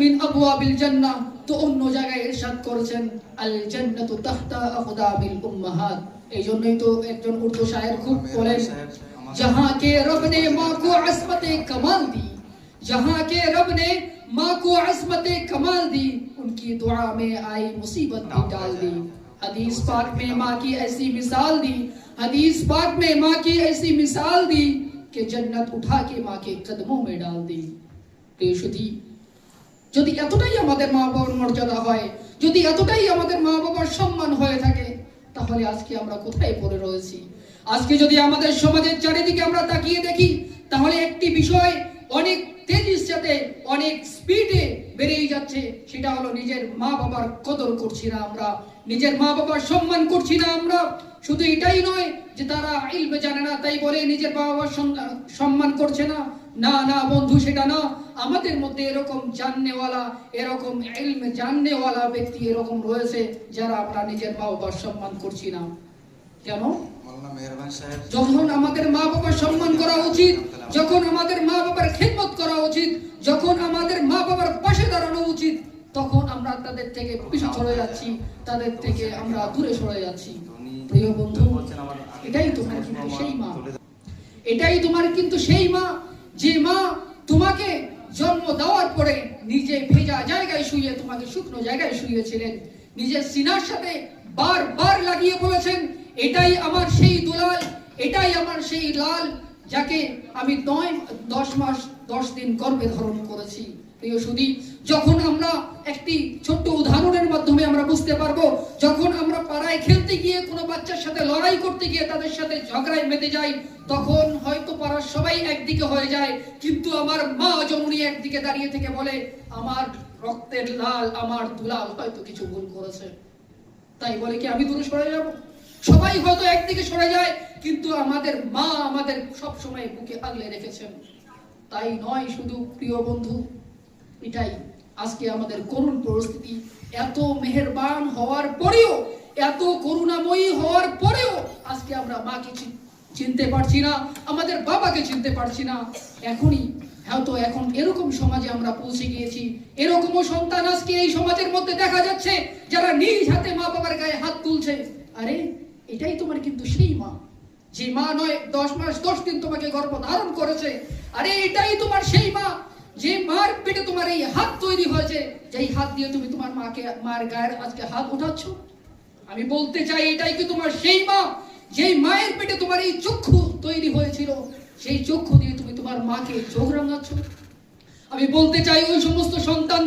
মিন আবওয়াবিল জান্নাহ, তো অন্য জায়গায় ইরশাদ করেছেন আল জান্নাতু তাহতা আকদামিল উম্মাহাত। এই জন্যই তো একজন উর্দু শায়ের খুব বলেন, जहां के रब ने माँ को अस्मते कमाल दी, जहां के रब ने माँ को अस्मते कमाल दी, उनकी दुआ में आई मुसीबत भी डाल दी। हदीस पाक में माँ की ऐसी मिसाल दी, हदीस पाक में माँ की ऐसी मिसाल दी कि जन्नत उठा के माँ के कदमों में डाल दी। बेशुदी যদি এতটাই আমাদের মা বাবার মর্যাদা হয়, যদি এতটাই আমাদের মা বাবার সম্মান হয়ে থাকে, তাহলে আজকে আমরা কোথায় পড়ে রয়েছি? আজকে যদি আমাদের সমাজের চারিদিকে আমরা তাকিয়ে দেখি, তাহলে একটি বিষয় অনেক তেজির সাথে অনেক স্পিডে বেড়েই যাচ্ছে, সেটা হলো নিজের মা বাবার কদর করছি না আমরা, নিজের মা বাবার সম্মান করছি না আমরা। শুধু এটাই নয় যে তারা ইলম জানে না তাই বলে নিজের মা বাবার সম্মান করছে না, না না বন্ধু, সেটা না। আমাদের মধ্যে এরকম জাননেওয়ালা, এরকম ইলম জাননেওয়ালা ব্যক্তি এরকম রয়েছে যারা আমরা নিজের মা বাবার সম্মান করছি না। কেন? যখন আমাদের মা বাবার সম্মান করা উচিত, যখন আমাদের মা বাবার খেদমত করা উচিত, যখন আমাদের মা বাবার পাশে দাঁড়ানো উচিত, তখন আমরা তাদের থেকে পিছু সরে যাচ্ছি, তাদের থেকে আমরা দূরে সরে যাচ্ছি। প্রিয় বন্ধু, এটাই তোমার কিন্তু সেই মা, এটাই তোমার কিন্তু সেই মা যে মা তোমাকে জন্ম দেওয়ার পরে নিজে ভেজা জায়গায় শুয়ে তোমাকে শুকনো জায়গায় শুয়েছিলেন, নিজের সিনার সাথে বারবার লাগিয়ে বলেছেন, এটাই আমার সেই দুলাল, এটাই আমার সেই লাল, যাকে আমি 10 মাস 10 দিন গর্ভে ধারণ করেছি। প্রিয় সুধী, যখন আমরা একটি ছোট্ট উদাহরণের মাধ্যমে আমরা বুঝতে পারবো, যখন আমরা পাড়ায় খেলতে গিয়ে কোনো বাচ্চার সাথে লড়াই করতে গিয়ে তাদের সাথে ঝগড়ায় মেতে যাই, তখন হয়তো পাড়ার সবাই একদিকে হয়ে যায়, কিন্তু আমার মা জননী একদিকে দাঁড়িয়ে থেকে বলে, আমার রক্তের লাল, আমার দুলাল হয়তো কিছু ভুল করেছে, তাই বলে কি আমি দূরে সরে যাব? সবাই হয়তো একদিকে সরে যায়, কিন্তু আমাদের মা আমাদের সব সময় বুকে আগলে রেখেছেন। তাই নয় শুধু প্রিয় বন্ধু, এটাই আজকে আমাদের করুণ পরিস্থিতি। এত মেহেরবান হওয়ার পরেও, এত করুণাময়ী হওয়ার পরেও আজকে আমরা মাকে চিনতে পারছি না, আমাদের বাবাকে চিনতে পারছি না। এখনই হয়তো এখন এরকম সমাজে আমরা পৌঁছে গিয়েছি, এরকমও সন্তান আজকে এই সমাজের মধ্যে দেখা যাচ্ছে যারা নিজ হাতে মা বাবার গায়ে হাত তুলছে। আরে এটাই তোমার কিন্তু সেই মা, যে মা নয় 10 মাস 10 দিন তোমাকে গর্ভ ধারণ করেছে। আরে এটাই তোমার সেই মা, যে মার পেটে তোমার এই হাত তৈরি হয়েছে, যেই হাত দিয়ে তুমি তোমার মার গায়ের আজকে হাত উঠাচ্ছ। আমি বলতে চাই, এটাই কি তোমার সেই মা, যেই মায়ের পেটে তোমার এই চক্ষু তৈরি হয়েছিল, সেই চক্ষু দিয়ে তুমি তোমার মাকে চোখ রাঙাচ্ছ। আমি বলতে চাই, ওই সমস্ত সন্তান